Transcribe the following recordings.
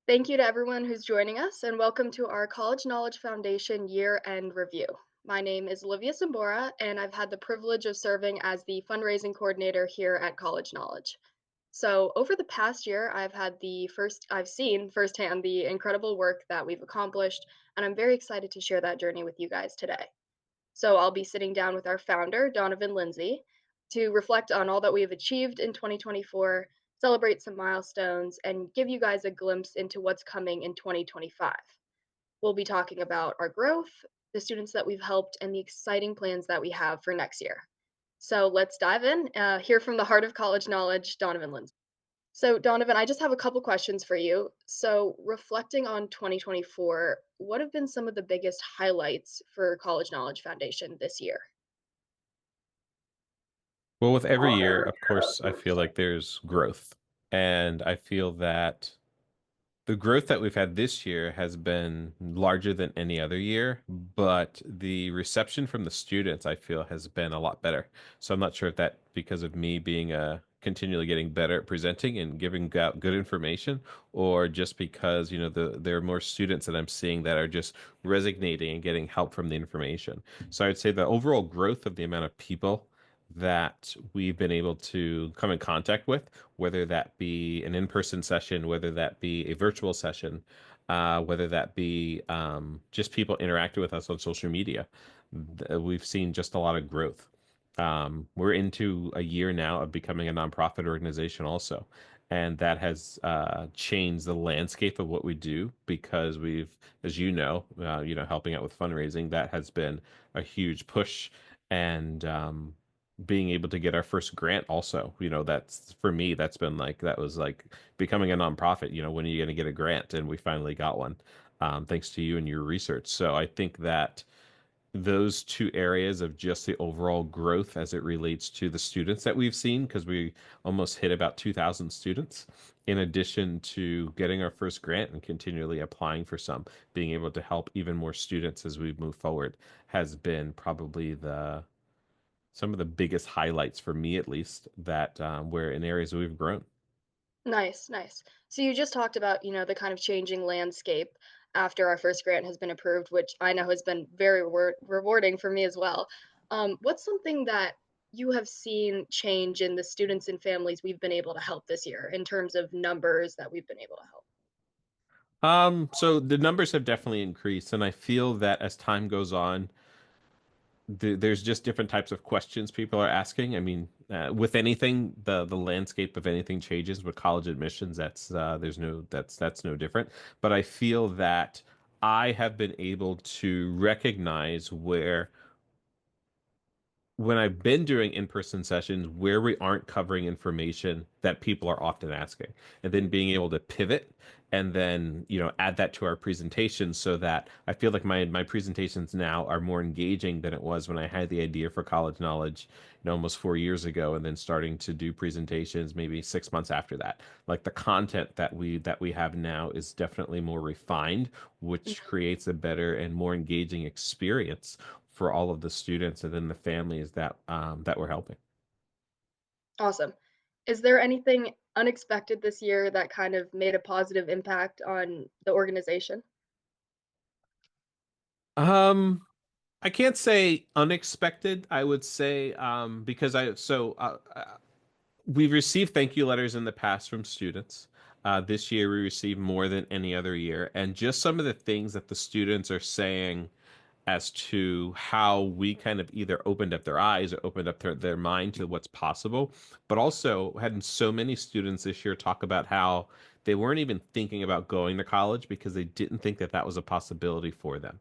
Thank you to everyone who's joining us, and welcome to our College Knowledge Foundation Year End Review. My name is Olivia Sambora, and I've had the privilege of serving as the fundraising coordinator here at College Knowledge. So, over the past year, I've seen firsthand the incredible work that we've accomplished, and I'm very excited to share that journey with you guys today. So, I'll be sitting down with our founder, Donovan Lindsay, to reflect on all that we have achieved in 2024, celebrate some milestones, and give you guys a glimpse into what's coming in 2025. We'll be talking about our growth, the students that we've helped, and the exciting plans that we have for next year. So let's dive in. Hear from the heart of college knowledge, Donovan Lindsay. So, Donovan, I just have a couple questions for you. So, reflecting on 2024, what have been some of the biggest highlights for College Knowledge Foundation this year? Well, with every year, of course, I feel like there's growth. And I feel that the growth that we've had this year has been larger than any other year, but the reception from the students, I feel, has been a lot better. So I'm not sure if that because of me being continually getting better at presenting and giving out good information, or just because, there are more students that I'm seeing that are just resonating and getting help from the information. So I'd say the overall growth of the amount of people that we've been able to come in contact with, whether that be an in-person session, whether that be a virtual session, whether that be just people interacting with us on social media. We've seen just a lot of growth. We're into a year now of becoming a nonprofit organization also. And that has changed the landscape of what we do because we've, as helping out with fundraising, that has been a huge push. And being able to get our first grant also, that's for me, that was like becoming a nonprofit. When are you going to get a grant? And we finally got one, thanks to you and your research. So I think that those two areas of just the overall growth as it relates to the students that we've seen, because we almost hit about 2,000 students, in addition to getting our first grant and continually applying for some, being able to help even more students as we move forward, has been probably the some of the biggest highlights for me, at least, that where in areas we've grown. Nice, nice. So you just talked about, the kind of changing landscape after our first grant has been approved, which I know has been very rewarding for me as well. What's something that you have seen change in the students and families we've been able to help this year in terms of numbers that we've been able to help? So the numbers have definitely increased, and I feel that as time goes on, there's just different types of questions people are asking. I mean, with anything, the landscape of anything changes. With college admissions, that's no different. But I feel that I have been able to recognize where when I've been doing in-person sessions where we aren't covering information that people are often asking, and then being able to pivot and then, add that to our presentation so that I feel like my presentations now are more engaging than it was when I had the idea for college knowledge, almost 4 years ago, and then starting to do presentations maybe 6 months after that. Like the content that we have now is definitely more refined, which Mhm. creates a better and more engaging experience for all of the students and then the families that we're helping. Awesome. Is there anything unexpected this year that kind of made a positive impact on the organization? Um, I can't say unexpected. I would say because we've received thank you letters in the past from students. This year we received more than any other year, and just some of the things that the students are saying as to how we kind of either opened up their eyes or opened up their mind to what's possible, but also had so many students this year talk about how they weren't even thinking about going to college because they didn't think that that was a possibility for them.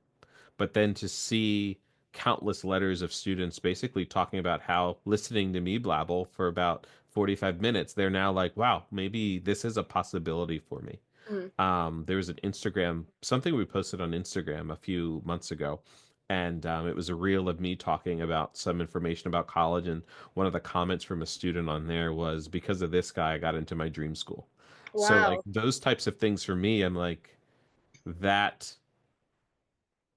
But then to see countless letters of students basically talking about how listening to me blabble for about 45 minutes, they're now like, wow, maybe this is a possibility for me. Mm. There was an Instagram, something we posted on Instagram a few months ago, and it was a reel of me talking about some information about college. And one of the comments from a student on there was, because of this guy, I got into my dream school. So, like, Wow. those types of things for me, I'm like, that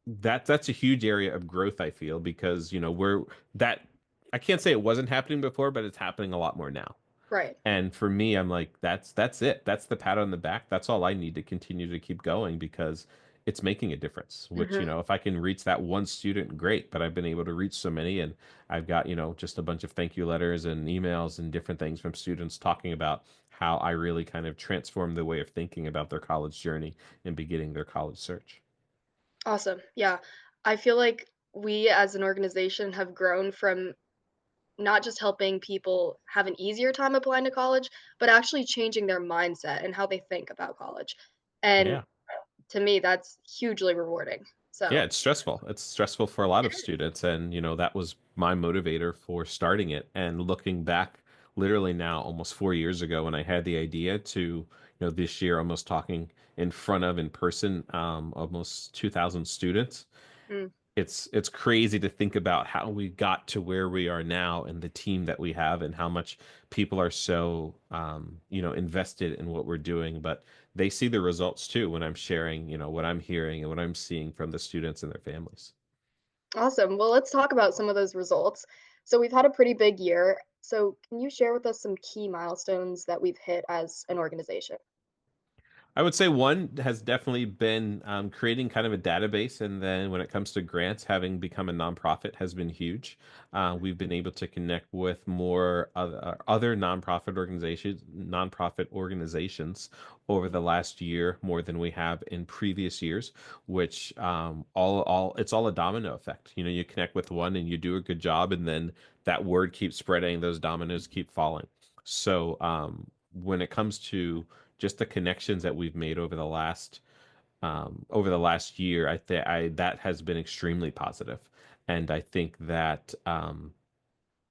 that's a huge area of growth, I feel, because we're that I can't say it wasn't happening before, but it's happening a lot more now. Right. And for me, I'm like, that's it. That's the pat on the back. That's all I need to continue to keep going because it's making a difference. Which, Mhm. if I can reach that one student, great. But I've been able to reach so many, and I've got, just a bunch of thank you letters and emails and different things from students talking about how I really kind of transformed the way of thinking about their college journey and beginning their college search. Awesome. Yeah. I feel like we as an organization have grown from not just helping people have an easier time applying to college, but actually changing their mindset and how they think about college. And Yeah. to me, that's hugely rewarding. Yeah, So, it's stressful. It's stressful for a lot of students. And, that was my motivator for starting it. And looking back, literally now, almost 4 years ago, when I had the idea to, this year, almost talking in front of in person, almost 2,000 students. mm, It's crazy to think about how we got to where we are now and the team that we have and how much people are so invested in what we're doing, but they see the results too when I'm sharing what I'm hearing and what I'm seeing from the students and their families. awesome. Well, let's talk about some of those results. So, we've had a pretty big year. So, can you share with us some key milestones that we've hit as an organization? I would say one has definitely been creating kind of a database, and then when it comes to grants, having become a nonprofit has been huge. We've been able to connect with more other nonprofit organizations over the last year more than we have in previous years. Which all it's all a domino effect. You connect with one and you do a good job, and then that word keeps spreading. Those dominoes keep falling. So when it comes to just the connections that we've made over the last year, I think I that has been extremely positive, and I think that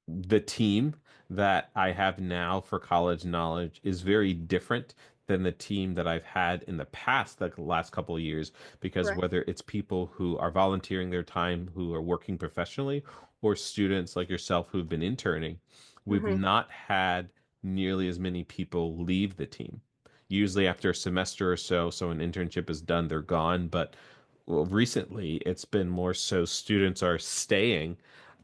the team that I have now for college knowledge is very different than the team that I've had in the past, like the last couple of years, because Right. whether it's people who are volunteering their time, who are working professionally, or students like yourself who've been interning, we've Hmm. not had nearly as many people leave the team. Usually after a semester or so an internship is done, they're gone. But well, recently it's been more so students are staying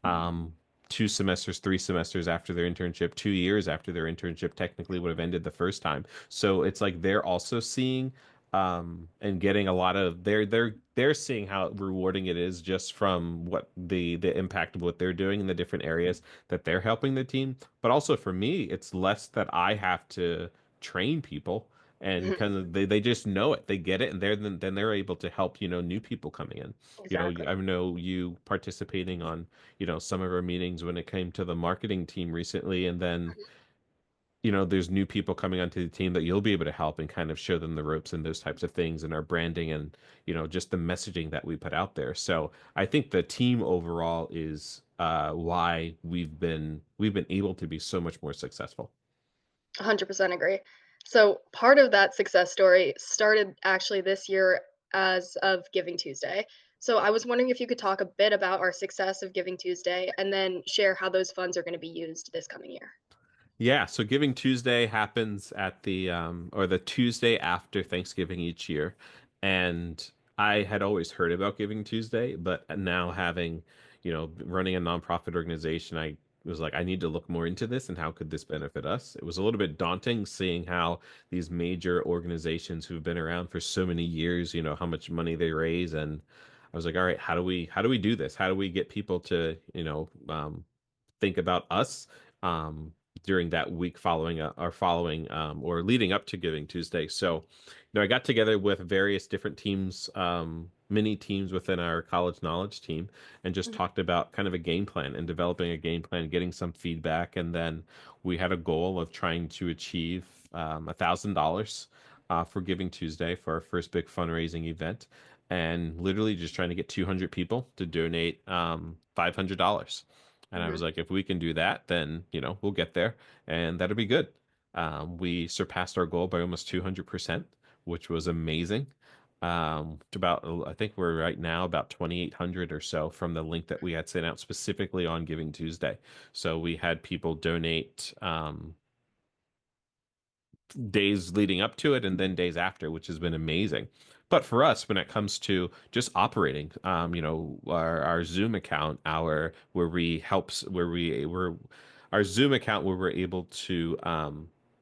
um, 2 semesters, 3 semesters after their internship, 2 years after their internship technically would have ended the first time. So it's like they're also seeing and getting a lot of they're seeing how rewarding it is just from what the impact of what they're doing in the different areas that they're helping the team. But also for me, it's less that I have to train people and kind of they just know it, they get it, and then they're able to help new people coming in. Exactly. I know you participating on some of our meetings when it came to the marketing team recently, and then there's new people coming onto the team that you'll be able to help and kind of show them the ropes and those types of things and our branding and just the messaging that we put out there. So I think the team overall is why we've been able to be so much more successful. 100% agree. So, part of that success story started actually this year as of Giving Tuesday. So, I was wondering if you could talk a bit about our success of Giving Tuesday and then share how those funds are going to be used this coming year. Yeah, so Giving Tuesday happens at the or the Tuesday after Thanksgiving each year. And I had always heard about Giving Tuesday, but now having, running a nonprofit organization, I was like, I need to look more into this and how could this benefit us? It was a little bit daunting seeing how these major organizations who've been around for so many years, how much money they raise. And I was like, all right, how do we do this? How do we get people to, think about us um, during that week following or leading up to Giving Tuesday. So, I got together with various different teams, mini teams within our college knowledge team, and just Mhm. talked about kind of a game plan and developing a game plan, getting some feedback, and then we had a goal of trying to achieve $1,000 for Giving Tuesday for our first big fundraising event, and literally just trying to get 200 people to donate $500. And I was Mhm. like, if we can do that, then, we'll get there and that'll be good. We surpassed our goal by almost 200%, which was amazing. To about, I think we're right now about 2,800 or so from the link that we had sent out specifically on Giving Tuesday. So we had people donate days leading up to it and then days after, which has been amazing. But for us, when it comes to just operating, our Zoom account, where we helps, where we were. our Zoom account where we're able to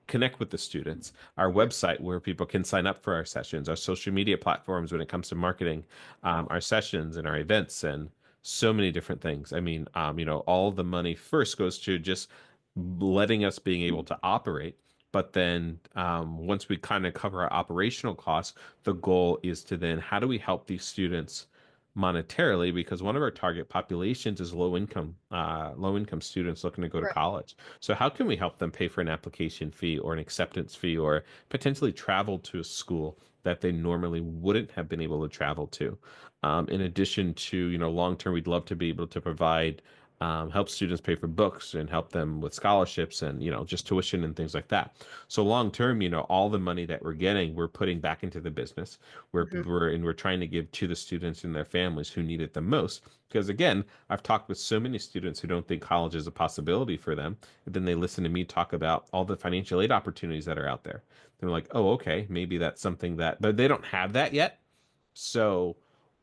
connect with the students, our Mhm. website where people can sign up for our sessions, our social media platforms when it comes to marketing, our sessions and our events, and so many different things. I mean, all the money first goes to just letting us being able to operate. But then once we kind of cover our operational costs, the goal is to then how do we help these students monetarily, because one of our target populations is low income students looking to go to Right. college. So how can we help them pay for an application fee or an acceptance fee or potentially travel to a school that they normally wouldn't have been able to travel to? In addition to, long term, we'd love to be able to provide help students pay for books and help them with scholarships and just tuition and things like that. So long term, all the money that we're getting, we're putting back into the business. Mhm. We're trying to give to the students and their families who need it the most. Because again, I've talked with so many students who don't think college is a possibility for them, and then they listen to me talk about all the financial aid opportunities that are out there. They're like, "Oh, okay, maybe that's something that," but they don't have that yet. So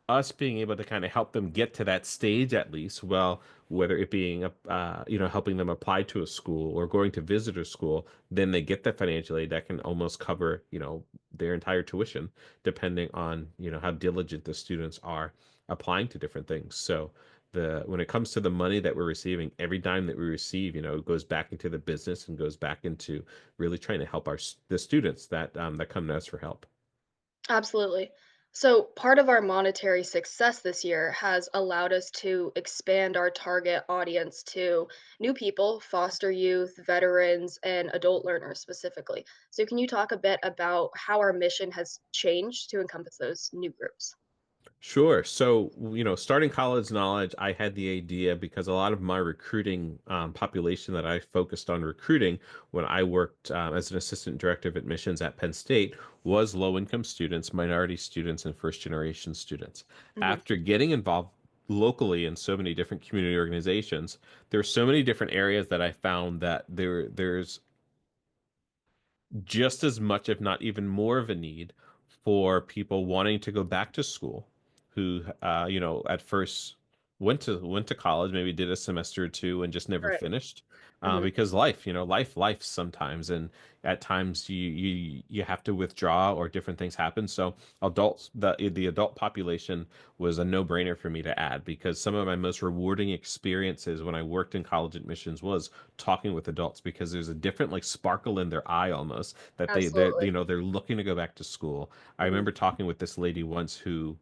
us being able to kind of help them get to that stage at least, well, whether it being helping them apply to a school or going to visitor school, then they get the financial aid that can almost cover their entire tuition, depending on how diligent the students are applying to different things. So the when it comes to the money that we're receiving, every dime that we receive, it goes back into the business and goes back into really trying to help the students that come to us for help. Absolutely. So, part of our monetary success this year has allowed us to expand our target audience to new people, foster youth, veterans, and adult learners specifically. So, can you talk a bit about how our mission has changed to encompass those new groups? Sure. So, starting college knowledge, I had the idea because a lot of my recruiting population that I focused on recruiting when I worked as an assistant director of admissions at Penn State was low income students, minority students, and first generation students. Hmm. After getting involved locally in so many different community organizations, there are so many different areas that I found that there's just as much, if not even more of a need for people wanting to go back to school who, at first went to college, maybe did a semester or two and just never Right. finished. Hmm. Because life sometimes, and at times you have to withdraw or different things happen. So the adult population was a no-brainer for me to add, because some of my most rewarding experiences when I worked in college admissions was talking with adults, because there's a different like sparkle in their eye almost that Absolutely. they're looking to go back to school. I Hmm. remember talking with this lady once who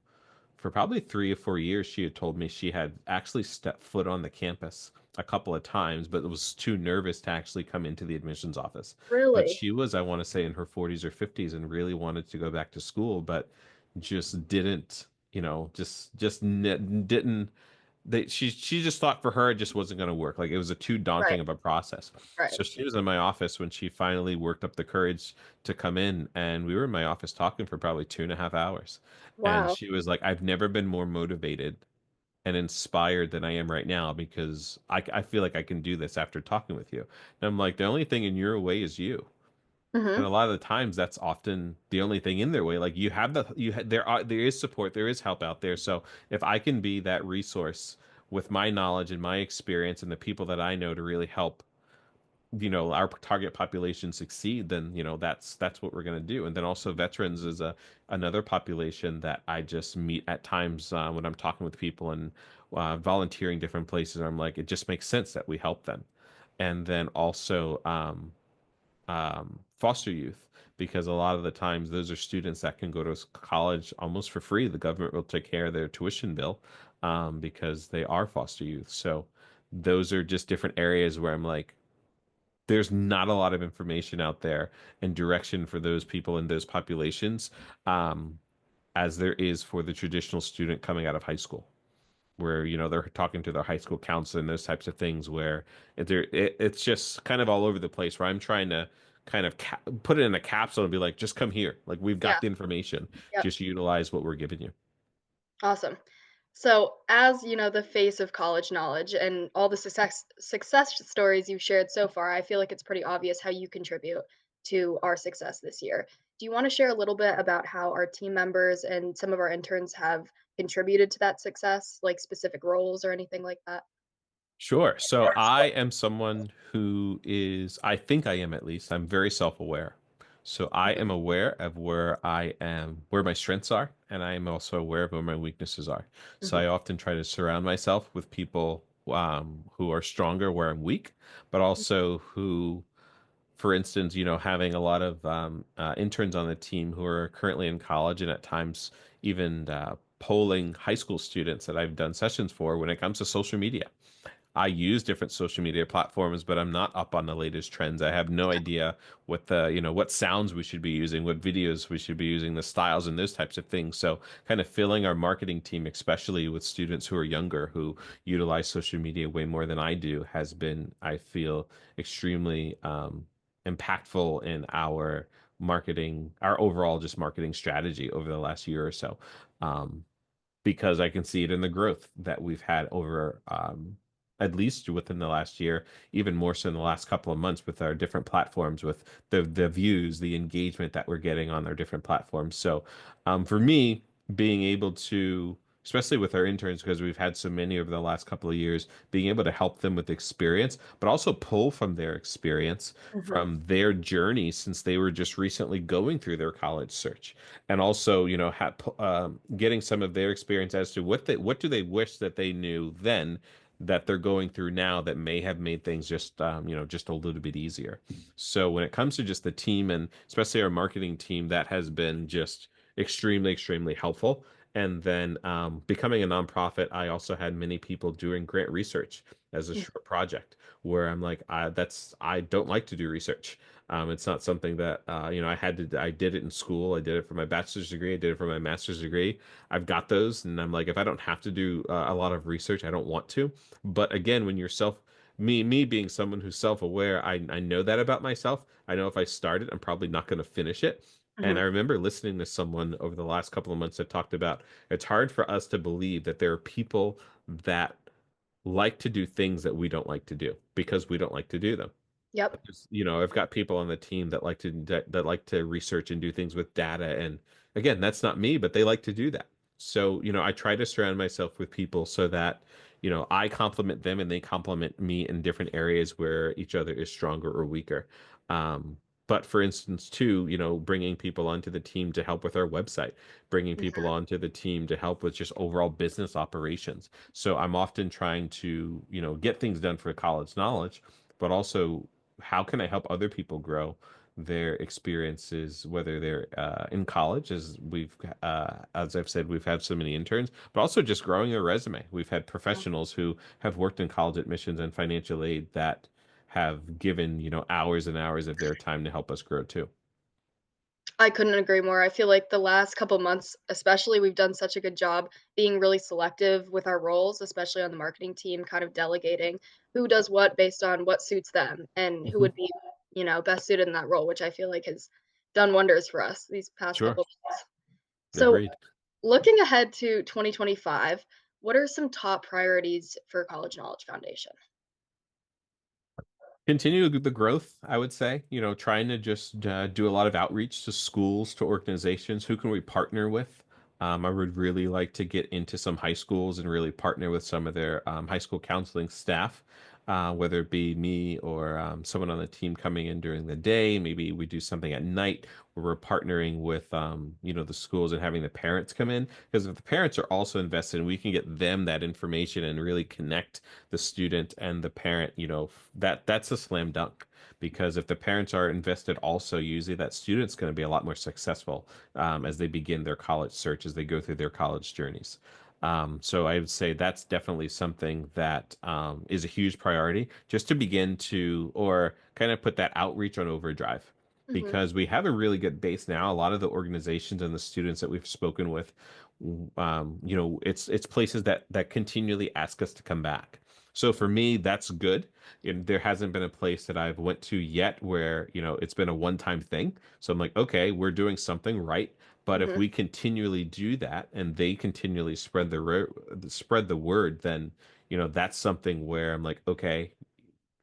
for probably 3 or 4 years she had told me she had actually stepped foot on the campus a couple of times but was too nervous to actually come into the admissions office. But Really? she was, I want to say, in her 40s or 50s and really wanted to go back to school but just didn't, didn't she just thought for her it just wasn't going to work. Like it was a too Right. daunting of a process. Right. So she was in my office when she finally worked up the courage to come in, and we were in my office talking for probably 2.5 hours. And Wow. she was like, "I've never been more motivated and inspired than I am right now, because I feel like I can do this after talking with you." And I'm like, "The only thing in your way is you." And Hmm. a lot of the times that's often the only thing in their way. Like there is support, there is help out there. So if I can be that resource with my knowledge and my experience and the people that I know to really help our target population succeed, then that's what we're going to do. And then also veterans is a another population that I just meet at times when I'm talking with people and volunteering different places. I'm like, it just makes sense that we help them. And then also foster youth, because a lot of the times those are students that can go to college almost for free. The government will take care of their tuition bill because they are foster youth. So those are just different areas where I'm like, there's not a lot of information out there and direction for those people in those populations, um, as there is for the traditional student coming out of high school, where they're talking to their high school counselor and those types of things, where it's just kind of all over the place. Where I'm trying to kind of put it in a capsule and be like, just come here, like we've Yeah. got the information, Yep. just utilize what we're giving you. Awesome. So, as you know, the face of college knowledge and all the success stories you've shared so far, I feel like it's pretty obvious how you contribute to our success this year. Do you want to share a little bit about how our team members and some of our interns have contributed to that success, like specific roles or anything like that? Sure. So I am someone who is, I think I am at least, I'm very self-aware. So I am Mhm, aware of where I am, where my strengths are, and I am also aware of where my weaknesses are. So mhm, I often try to surround myself with people who are stronger where I'm weak, but also who, for instance, having a lot of interns on the team who are currently in college and at times even polling high school students that I've done sessions for when it comes to social media. I use different social media platforms, but I'm not up on the latest trends. I have no idea what sounds we should be using, what videos we should be using, the styles and those types of things. So kind of filling our marketing team, especially with students who are younger, who utilize social media way more than I do, has been, I feel, extremely impactful in our marketing, our overall just marketing strategy over the last year or so. Um, because I can see it in the growth that we've had over at least within the last year, even more so in the last couple of months with our different platforms, with the views, the engagement that we're getting on our different platforms. So for me, being able to, especially with our interns, because we've had so many over the last couple of years, being able to help them with experience, but also pull from their experience, mhm, from their journey since they were just recently going through their college search, and also getting some of their experience as to what do they wish that they knew then that they're going through now that may have made things just just a little bit easier. So when it comes to just the team and especially our marketing team, that has been just extremely helpful. And then becoming a nonprofit, I also had many people doing grant research as a mhm, short project where I'm like, I don't like to do research. It's not something that I did it in school. I did it for my bachelor's degree. I did it for my master's degree. I've got those, and I'm like, if I don't have to do a lot of research, I don't want to. But again, when you're me being someone who's self-aware, I know that about myself. I know if I start it, I'm probably not going to finish it. And I mhm. remember listening to someone over the last couple of months that talked about it's hard for us to believe that there are people that like to do things that we don't like to do because we don't like to do them. Yep. I've got people on the team that like to research and do things with data, and again, that's not me, but they like to do that. So, I try to surround myself with people so that, I complement them and they complement me in different areas where each other is stronger or weaker. Um, but for instance, too, bringing people onto the team to help with our website, bringing people Mhm. onto the team to help with just overall business operations. So I'm often trying to, get things done for college knowledge, but also how can I help other people grow their experiences, whether they're in college, as I've said, we've had so many interns, but also just growing their resume. We've had professionals who have worked in college admissions and financial aid that have given, hours and hours of their time to help us grow too. I couldn't agree more. I feel like the last couple months, especially, we've done such a good job being really selective with our roles, especially on the marketing team, kind of delegating who does what based on what suits them and who Mhm. would be, best suited in that role, which I feel like has done wonders for us these past Sure. couple months. So, Agreed. looking ahead to 2025, what are some top priorities for College Knowledge Foundation? Continue the growth, I would say, trying to just do a lot of outreach to schools, to organizations. Who can we partner with? I would really like to get into some high schools and really partner with some of their high school counseling staff, whether it be me or someone on the team coming in during the day. Maybe we do something at night where we're partnering with, the schools and having the parents come in. Because if the parents are also invested, we can get them that information and really connect the student and the parent, that's a slam dunk. Because if the parents are invested also, usually that student's going to be a lot more successful as they begin their college search, as they go through their college journeys. So I would say that's definitely something that is a huge priority just to begin to, or kind of put that outreach on overdrive, Mhm, because we have a really good base now. A lot of the organizations and the students that we've spoken with, it's places that continually ask us to come back. So for me, that's good. And there hasn't been a place that I've went to yet where, it's been a one-time thing. So I'm like, okay, we're doing something right. But if mhm. we continually do that and they continually spread the word, then, that's something where I'm like, okay,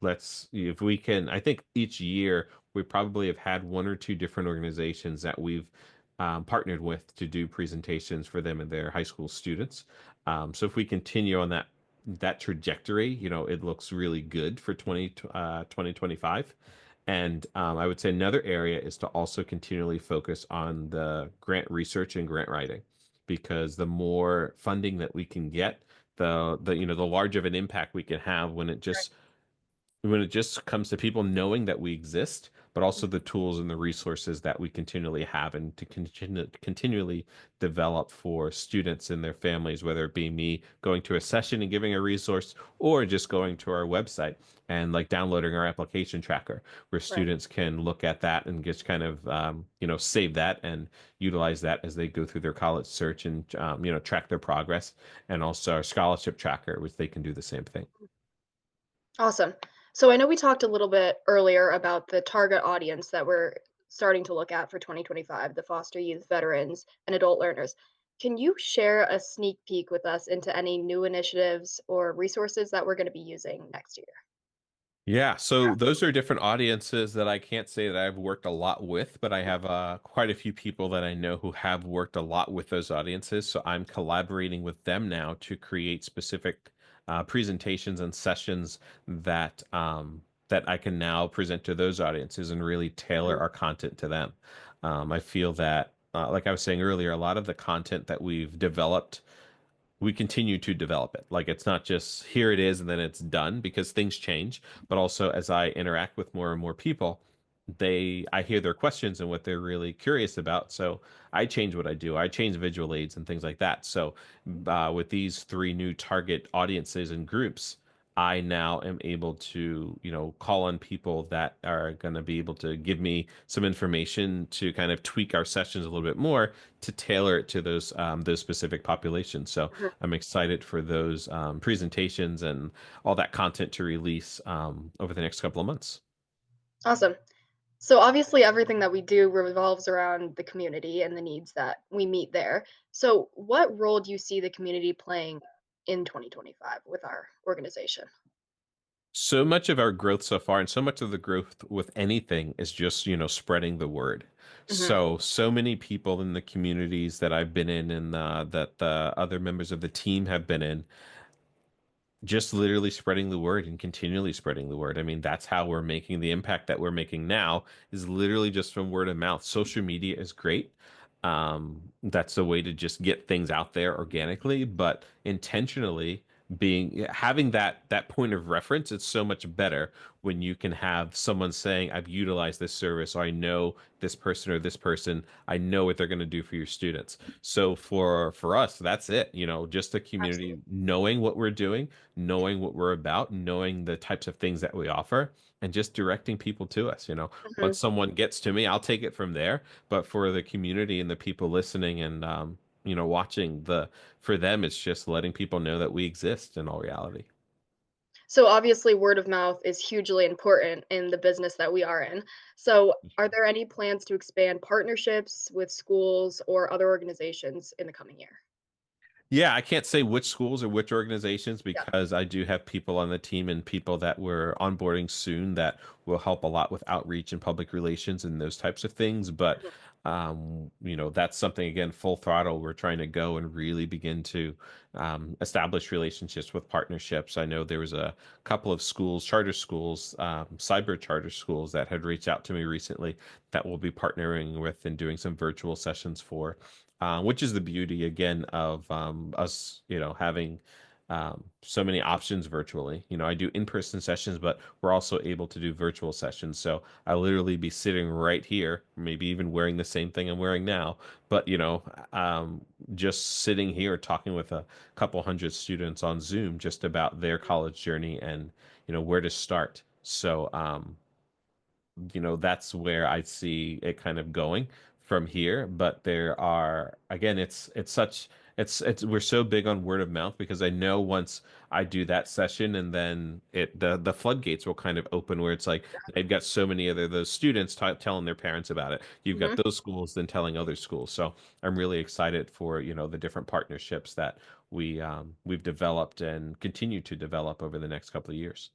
if we can, I think each year we probably have had one or two different organizations that we've partnered with to do presentations for them and their high school students. So if we continue on that trajectory, it looks really good for 2025. And I would say another area is to also continually focus on the grant research and grant writing, because the more funding that we can get, the larger of an impact we can have when it just comes to people knowing that we exist, but also the tools and the resources that we continually have and to continually develop for students and their families, whether it be me going to a session and giving a resource or just going to our website and like downloading our application tracker where Right. students can look at that and just kind of, save that and utilize that as they go through their college search and, track their progress, and also our scholarship tracker, which they can do the same thing. Awesome. So I know we talked a little bit earlier about the target audience that we're starting to look at for 2025, the foster youth veterans and adult learners. Can you share a sneak peek with us into any new initiatives or resources that we're going to be using next year? Yeah, so those are different audiences that I can't say that I've worked a lot with, but I have quite a few people that I know who have worked a lot with those audiences. So I'm collaborating with them now to create specific presentations and sessions that I can now present to those audiences and really tailor Mhm. our content to them. I feel that, like I was saying earlier, a lot of the content that we've developed, we continue to develop it. Like it's not just here it is and then it's done, because things change. But also as I interact with more and more people, I hear their questions and what they're really curious about. So I change what I do. I change visual aids and things like that. So with these three new target audiences and groups, I now am able to, call on people that are going to be able to give me some information to kind of tweak our sessions a little bit more to tailor it to those specific populations. So Mhm. I'm excited for those presentations and all that content to release over the next couple of months. Awesome. So obviously everything that we do revolves around the community and the needs that we meet there. So what role do you see the community playing in 2025 with our organization? So much of our growth so far, and so much of the growth with anything, is just, spreading the word. Mhm. So many people in the communities that I've been in, and that the other members of the team have been in, just literally spreading the word and continually spreading the word. I mean, that's how we're making the impact that we're making now, is literally just from word of mouth. Social media is great. That's a way to just get things out there organically, but intentionally having that point of reference, it's so much better when you can have someone saying, I've utilized this service, or I know this person or this person, I know what they're going to do for your students. So for us, that's it, just the community Absolutely. knowing what we're doing, knowing what we're about, knowing the types of things that we offer, and just directing people to us. Once Mhm. someone gets to me, I'll take it from there. But for the community and the people listening and watching, for them, it's just letting people know that we exist in all reality. So obviously word of mouth is hugely important in the business that we are in. So are there any plans to expand partnerships with schools or other organizations in the coming year? Yeah, I can't say which schools or which organizations, Yeah. because I do have people on the team and people that we're onboarding soon that will help a lot with outreach and public relations and those types of things. But Mhm. that's something, again, full throttle. We're trying to go and really begin to establish relationships with partnerships. I know there was a couple of schools, charter schools, cyber charter schools, that had reached out to me recently that we'll be partnering with and doing some virtual sessions for, which is the beauty, again, of us, having so many options virtually. I do in-person sessions, but we're also able to do virtual sessions. So I literally be sitting right here, maybe even wearing the same thing I'm wearing now, but just sitting here talking with a couple hundred students on Zoom just about their college journey and where to start. So that's where I see it kind of going from here. But there are, again, it's we're so big on word of mouth, because I know once I do that session, and then the floodgates will kind of open, where it's like they've got so many other those students telling their parents about it. You've got Mhm. those schools then telling other schools. So I'm really excited for the different partnerships that we've developed and continue to develop over the next couple of years.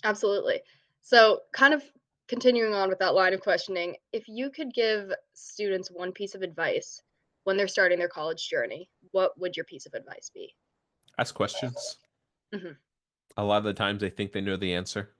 Absolutely. So, kind of continuing on with that line of questioning, if you could give students one piece of advice when they're starting their college journey, what would your piece of advice be? Ask questions. Mhm. A lot of the times they think they know the answer.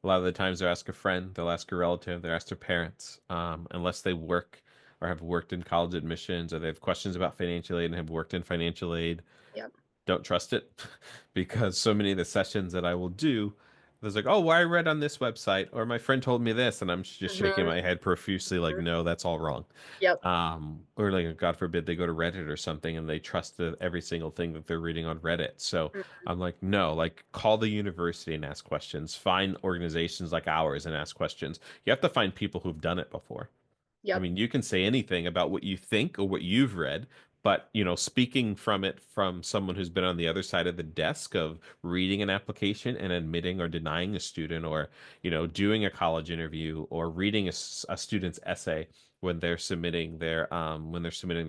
A lot of the times they'll ask a friend, they'll ask a relative, they'll ask their parents, unless they work or have worked in college admissions or they have questions about financial aid and have worked in financial aid. Yep. Don't trust it because so many of the sessions that I will do, there's like, oh, well, I read on this website or my friend told me this, and I'm just shaking Mhm. my head profusely, like, Mhm. no, that's all wrong. Yep. Or like, God forbid, they go to Reddit or something and they trust every single thing that they're reading on Reddit. So Mhm. I'm like, no, like, call the university and ask questions. Find organizations like ours and ask questions. You have to find people who've done it before. I Yep. mean, you can say anything about what you think or what you've read, but speaking from it from someone who's been on the other side of the desk of reading an application and admitting or denying a student, or doing a college interview or reading a student's essay when they're submitting their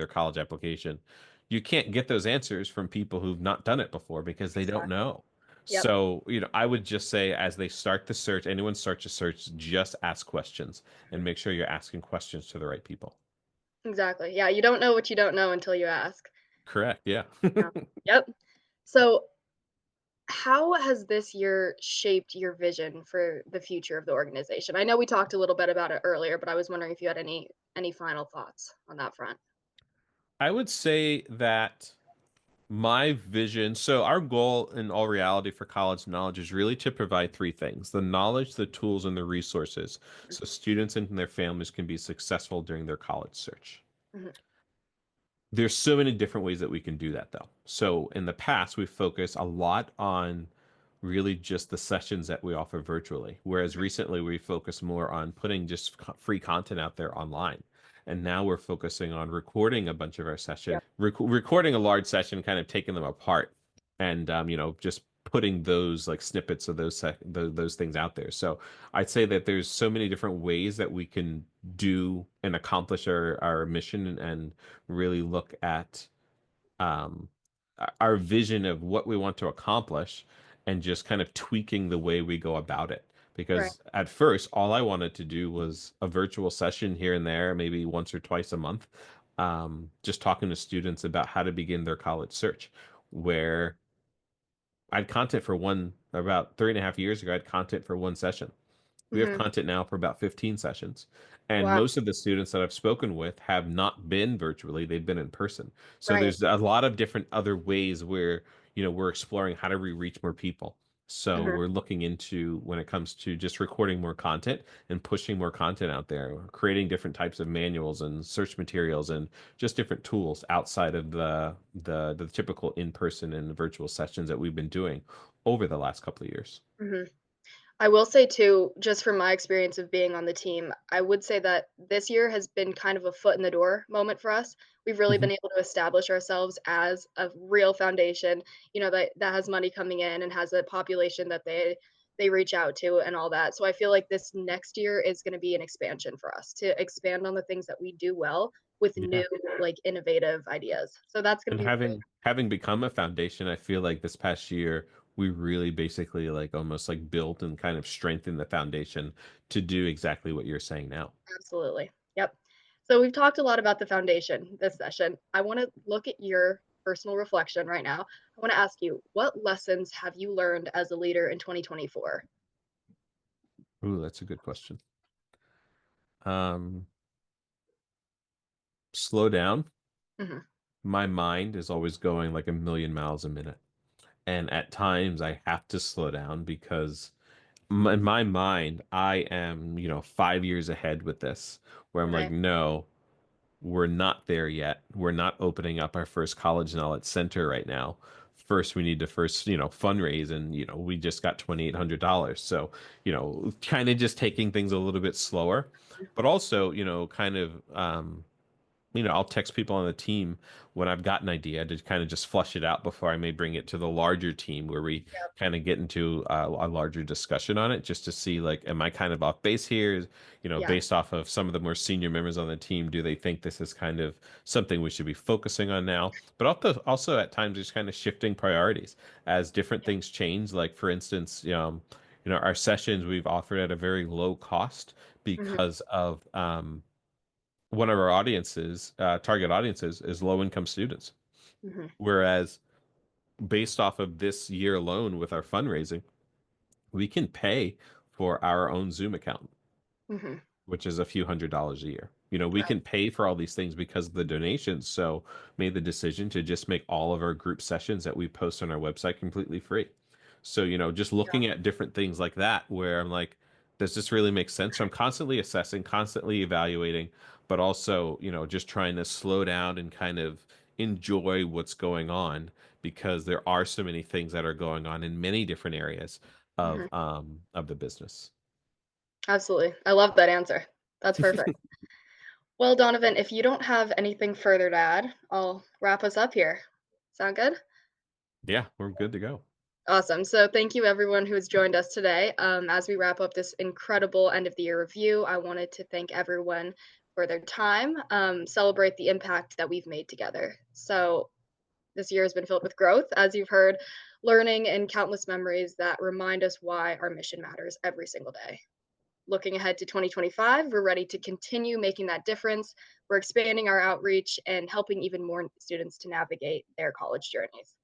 college application, you can't get those answers from people who've not done it before because they don't Exactly. know. Yep. So, I would just say as they start the search, anyone starts a search, just ask questions and make sure you're asking questions to the right people. Exactly. Yeah, you don't know what you don't know until you ask. Correct. Yeah. Yeah. Yep. So, how has this year shaped your vision for the future of the organization? I know we talked a little bit about it earlier, but I was wondering if you had any final thoughts on that front. I would say that my vision, so our goal in all reality for college knowledge is really to provide three things: the knowledge, the tools, and the resources so students and their families can be successful during their college search. Mhm. There's so many different ways that we can do that though. So in the past, we focused a lot on really just the sessions that we offer virtually, whereas Mhm. recently we focus more on putting just free content out there online. And now we're focusing on recording a bunch of our sessions, Yep. recording a large session, kind of taking them apart, and just putting those like snippets of those things out there. So I'd say that there's so many different ways that we can do and accomplish our mission, and really look at um, our vision of what we want to accomplish and just kind of tweaking the way we go about it. Right. Because at first, all I wanted to do was a virtual session here and there, maybe once or twice a month, just talking to students about how to begin their college search. Where I had content for one, about 3.5 years ago, I had content for one session. We have Mhm. content now for about 15 sessions. And Wow. most of the students that I've spoken with have not been virtually, they've been in person. So Right. there's a lot of different other ways where, we're exploring how do we reach more people. So Mhm. we're looking into when it comes to just recording more content and pushing more content out there, creating different types of manuals and search materials and just different tools outside of the typical in-person and virtual sessions that we've been doing over the last couple of years. Mhm. I will say too, just from my experience of being on the team, I would say that this year has been kind of a foot in the door moment for us. We've really been able to establish ourselves as a real foundation, that has money coming in and has a population that they reach out to and all that. So I feel like this next year is going to be an expansion for us to expand on the things that we do well with Yeah. new like innovative ideas. So that's going And to be really having become a foundation, I feel like this past year we really basically like almost like built and kind of strengthened the foundation to do exactly what you're saying now. absolutely. Yep. So we've talked a lot about the foundation this session. I want to look at your personal reflection right now. I want to ask you, what lessons have you learned as a leader in 2024? Ooh, that's a good question. Um, Slow down. Hmm. My mind is always going like a million miles a minute. And at times I have to slow down because in my mind, I am, 5 years ahead with this, where I'm like, Right. no, we're not there yet. We're not opening up our first college knowledge center right now. First, we need to first, fundraise, and we just got $2,800. So, kind of just taking things a little bit slower, but also, kind of I'll text people on the team when I've got an idea to kind of just flush it out before I may bring it to the larger team where we Yep. kind of get into a larger discussion on it, just to see like, am I kind of off base here? Yeah. Based off of some of the more senior members on the team, do they think this is kind of something we should be focusing on now? But also at times just kind of shifting priorities as different Yep. things change. Like for instance, our sessions we've offered at a very low cost Hmm. because of one of our audiences, target audiences, is low income students. Hmm. Whereas based off of this year alone with our fundraising, we can pay for our own Zoom account, Mhm. which is a few $100s a year. You know, we Right. can pay for all these things because of the donations. So made the decision to just make all of our group sessions that we post on our website completely free. So, you know, just Yeah. looking at different things like that where I'm like, does this really make sense? So I'm constantly assessing, constantly evaluating, but also, you know, just trying to slow down and kind of enjoy what's going on because there are so many things that are going on in many different areas Mhm. of the business. Absolutely. I love that answer. That's perfect. Well, Donovan, if you don't have anything further to add, I'll wrap us up here. Sound good? Yeah, we're good to go. Awesome. So, thank you everyone who has joined us today. As we wrap up this incredible end of the year review, I wanted to thank everyone for their time, celebrate the impact that we've made together. So, this year has been filled with growth, as you've heard, learning, and countless memories that remind us why our mission matters every single day. Looking ahead to 2025, we're ready to continue making that difference. We're expanding our outreach and helping even more students to navigate their college journeys.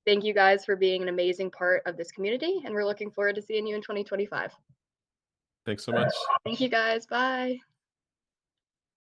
Thank you guys for being an amazing part of this community, and we're looking forward to seeing you in 2025. Thanks so much. Thank you guys. Bye.